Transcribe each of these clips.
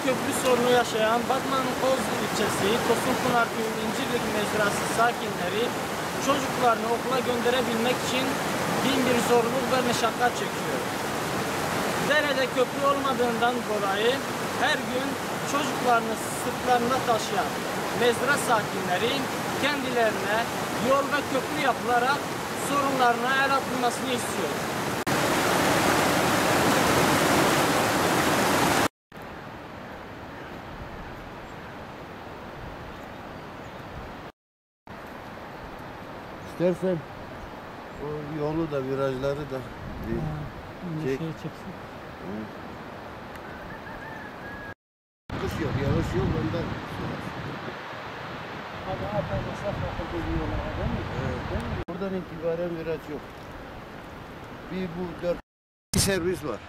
köprü sorunu yaşayan Batman'ın Kozlu ilçesi Tosunpınar Köyü İncirlik mezrası sakinleri çocuklarını okula gönderebilmek için bin bir zorluk ve meşakkat çekiyor. Derede köprü olmadığından dolayı her gün çocuklarını sırtlarında taşıyan mezra sakinleri kendilerine yol ve köprü yapılarak sorunlarına el atılmasını istiyor. İstersen o yolu da virajları da bir çek. Çeksin. Kış yok, yağış yok ondan. Buradan itibaren viraj yok. Bu 4 servis var.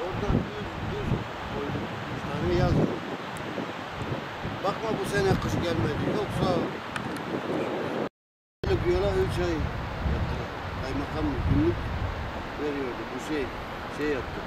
Oradan düz koydum. 3 tane yaz oldu. Bakma bu sene kış gelmedi. Yoksa yola 3 ay yaptılar. Kaymakam günlük veriyordu. Bu şey yaptık.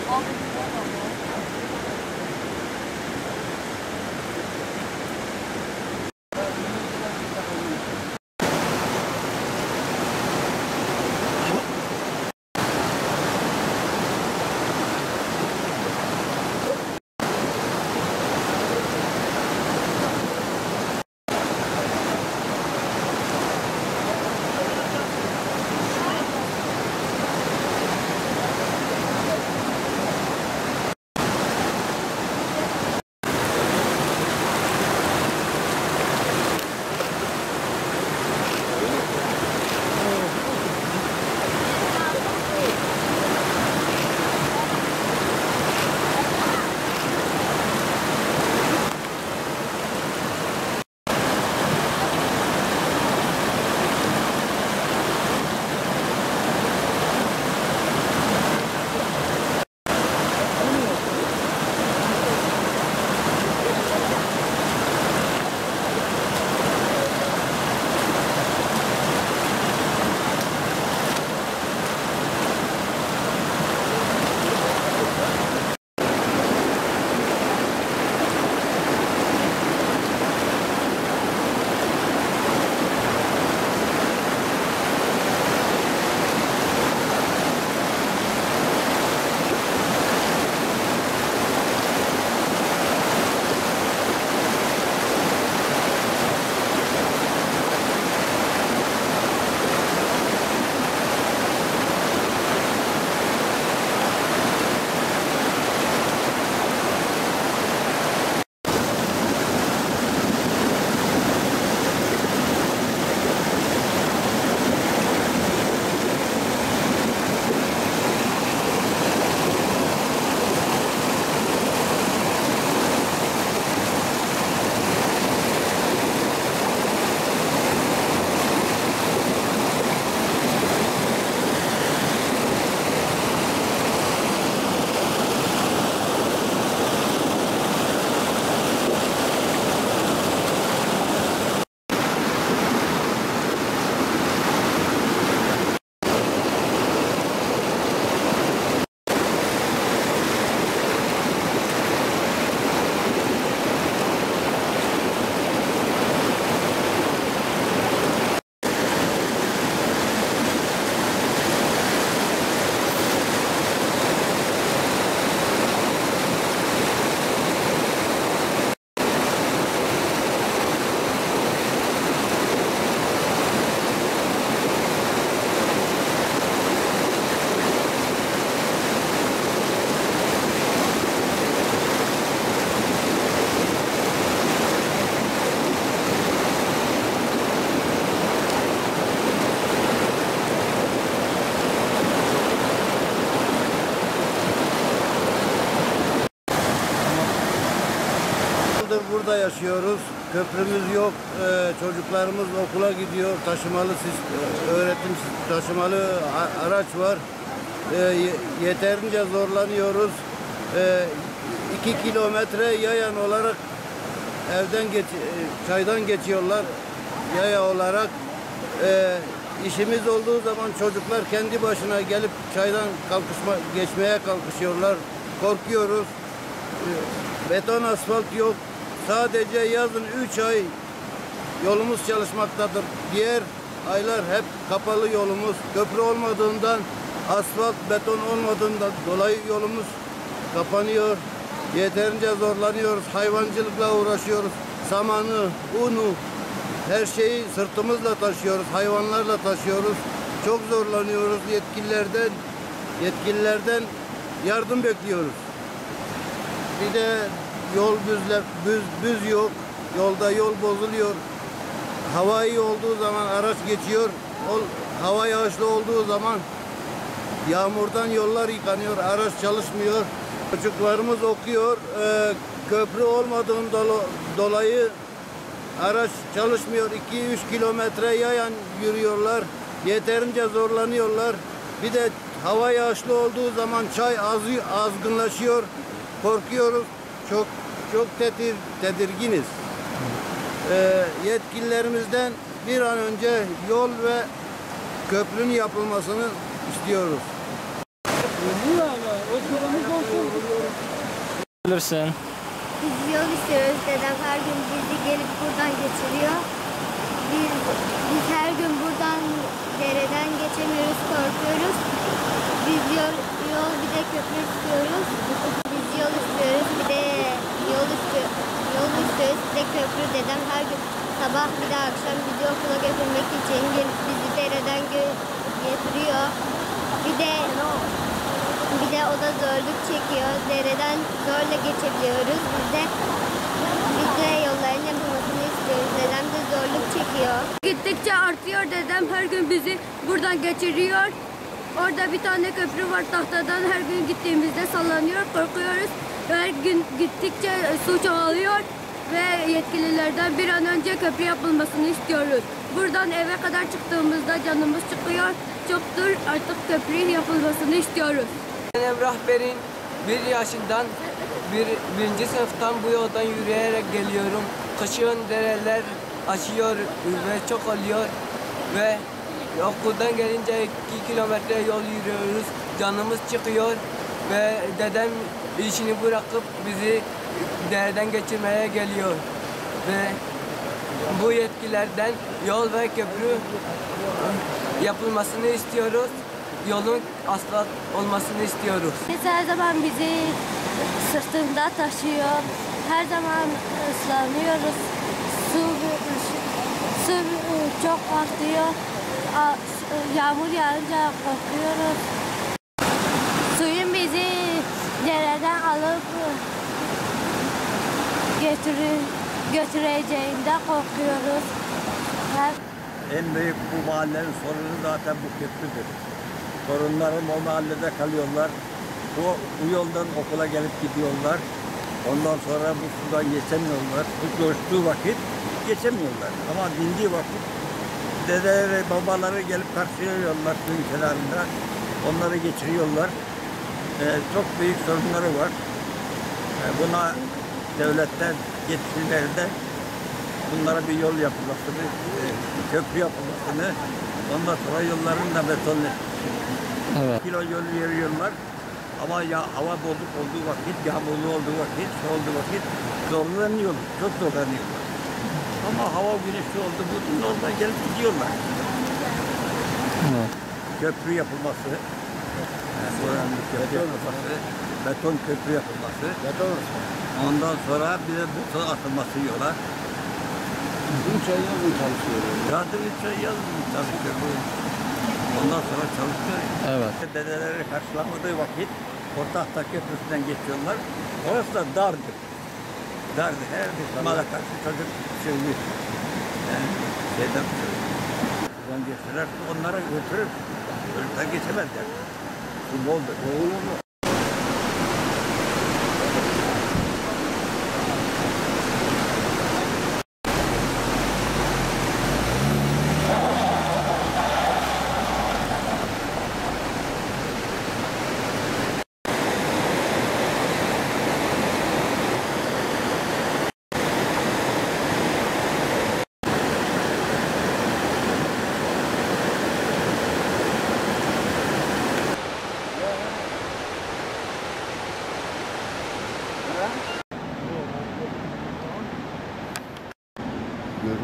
Kon. Zorda yaşıyoruz. Köprümüz yok. Çocuklarımız okula gidiyor. Öğretim taşımalı araç var. Yeterince zorlanıyoruz. 2 kilometre yayan olarak çaydan geçiyorlar. Yaya olarak. İşimiz olduğu zaman çocuklar kendi başına gelip çaydan geçmeye kalkışıyorlar. Korkuyoruz. Beton asfalt yok. Sadece yazın 3 ay yolumuz çalışmaktadır. Diğer aylar hep kapalı yolumuz. Köprü olmadığından, asfalt, beton olmadığından dolayı yolumuz kapanıyor. Yeterince zorlanıyoruz. Hayvancılıkla uğraşıyoruz. Samanı, unu, her şeyi sırtımızla taşıyoruz. Hayvanlarla taşıyoruz. Çok zorlanıyoruz. Yetkililerden yardım bekliyoruz. Bir de yol büz yok. Yolda yol bozuluyor. Hava iyi olduğu zaman araç geçiyor. Hava yağışlı olduğu zaman yağmurdan yollar yıkanıyor. Araç çalışmıyor. Çocuklarımız okuyor. Köprü olmadığından dolayı araç çalışmıyor. 2-3 kilometre yayan yürüyorlar. Yeterince zorlanıyorlar. Bir de hava yağışlı olduğu zaman çay azgınlaşıyor. Korkuyoruz. Çok tedirginiz. Yetkililerimizden bir an önce yol ve köprünün yapılmasını istiyoruz. Bilirsin. Biz yol istiyoruz. Dedem her gün bizi gelip buradan geçiriyor. Biz her gün buradan dereden geçemiyoruz, korkuyoruz. Biz yol bir de köprü istiyoruz. Biz yol istiyoruz, bir de yol istiyoruz, bir de köprü. Dedem her gün sabah bir de akşam bizi okula götürmek için gelip bizi dereden getiriyor. Bir de o da zorluk çekiyor. Dereden zorla geçebiliyoruz. Biz de yolların yapılmasını istiyoruz. Dedem de zorluk çekiyor. Gittikçe artıyor, dedem her gün bizi buradan geçiriyor. Orada bir tane köprü var tahtadan, her gün gittiğimizde sallanıyor, korkuyoruz. Her gün gittikçe su çoğalıyor ve yetkililerden bir an önce köprü yapılmasını istiyoruz. Buradan eve kadar çıktığımızda canımız çıkıyor. Çoktur artık köprü yapılmasını istiyoruz. Ben Emrah Berin, 1 yaşından birinci sınıftan bu yoldan yürüyerek geliyorum. Kışın dereler aşıyor ve çok oluyor ve okuldan gelince 2 kilometre yol yürüyoruz. Canımız çıkıyor ve dedem işini bırakıp bizi dereden geçirmeye geliyor. Ve bu yetkilerden yol ve köprü yapılmasını istiyoruz. Yolun asfalt olmasını istiyoruz. Biz her zaman bizi sırtında taşıyor. Her zaman ıslanıyoruz. Su çok artıyor. Yağmur yağınca korkuyoruz. Suyun bizi dereden alıp götüreceğinden korkuyoruz. En büyük bu mahallenin sorunu zaten bu köprüdür. Torunlarım o mahallede kalıyorlar. Bu yoldan okula gelip gidiyorlar. Ondan sonra bu sudan geçemiyorlar. Bu coştuğu vakit geçemiyorlar. Ama bindiği vakit dedeleri, babaları gelip karşılıyorlar suyun kenarında. Onları geçiriyorlar. Çok büyük sorunları var. Buna devletten, yetkililerden bunlara bir yol yapılmasını, köprü yapılmasını, ondan sonra yolların da betonlaşması. Evet. Kilo yol veriyorlar ama hava bozuk olduğu vakit, yağmurlu olduğu vakit, su olduğu vakit zorlanıyorlar, çok zorlanıyorlar. Ama hava güneşli oldu, bu normal gelip gidiyorlar. Evet. Köprü yapılması, köprü yapılması, beton köprü yapılması, ondan sonra bir de beton atılması yola. 3 ay yazın çalışıyor. Zaten 3 ay yazın çalışıyor. Ondan sonra çalışıyor. Evet. Dedeleri karşılamadığı vakit Ortakta Köprüsü'nden geçiyorlar. Orası da dardır. Dardır. Her bir mala karşı çocuk söylüyor. Yani şeyden buradan geçirler. Onlara götürür. Çocuklar geçemezler. Bu boldur. Olur mu?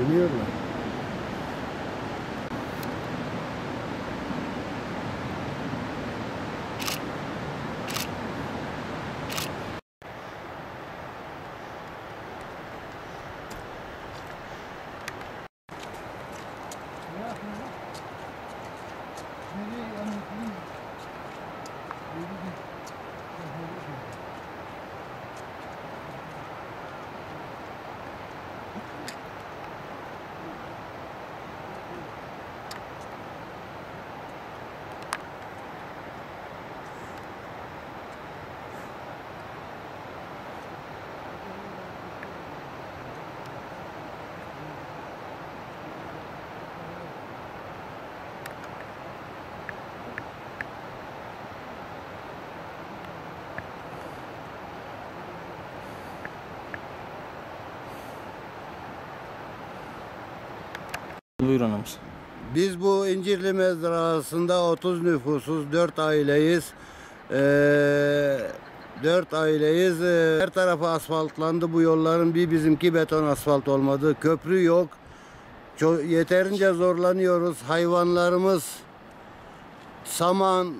Dönüyorlar. Buyurun amca. Biz bu İncirli mezrasında 30 nüfusuz 4 aileyiz. 4 aileyiz. Her tarafı asfaltlandı bu yolların. Bir bizimki beton asfalt olmadı. Köprü yok. Yeterince zorlanıyoruz. Hayvanlarımız saman,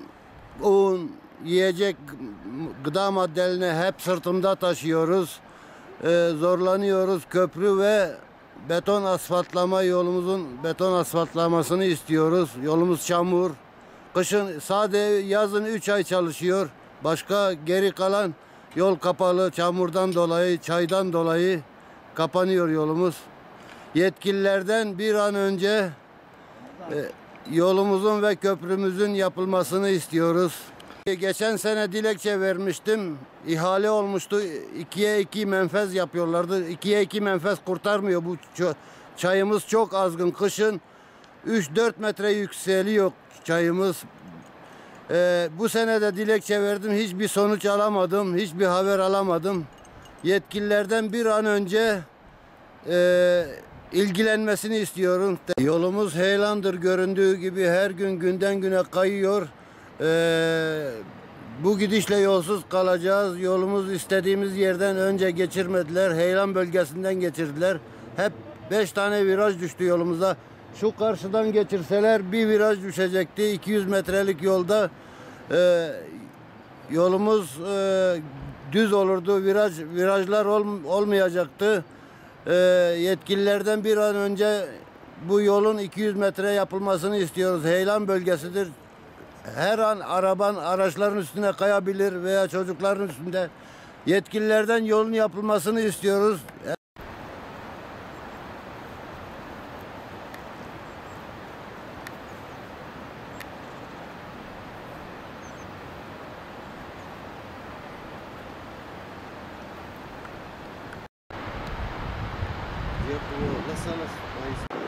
un, yiyecek gıda maddelerini hep sırtımda taşıyoruz. Zorlanıyoruz. Köprü ve beton asfaltlama, yolumuzun beton asfaltlamasını istiyoruz. Yolumuz çamur. Kışın sadece yazın 3 ay çalışıyor. Başka geri kalan yol kapalı. Çamurdan dolayı, çaydan dolayı kapanıyor yolumuz. Yetkililerden bir an önce yolumuzun ve köprümüzün yapılmasını istiyoruz. Geçen sene dilekçe vermiştim. İhale olmuştu. 2'ye 2 menfez yapıyorlardı. 2'ye 2 menfez kurtarmıyor. Bu çayımız çok azgın. Kışın 3-4 metre yükseliyor çayımız. Bu sene de dilekçe verdim. Hiçbir sonuç alamadım. Hiçbir haber alamadım. Yetkililerden bir an önce ilgilenmesini istiyorum. Yolumuz heyelandır, göründüğü gibi her gün günden güne kayıyor. Bu gidişle yolsuz kalacağız. Yolumuz istediğimiz yerden önce geçirmediler. Heyelan bölgesinden geçirdiler. Hep 5 tane viraj düştü yolumuza. Şu karşıdan geçirseler bir viraj düşecekti. 200 metrelik yolda yolumuz düz olurdu. Virajlar olmayacaktı. Yetkililerden bir an önce bu yolun 200 metre yapılmasını istiyoruz. Heyelan bölgesidir. Her an araçların üstüne kayabilir veya çocukların üstünde. Yetkililerden yolun yapılmasını istiyoruz. Yapıyor. Nasıl?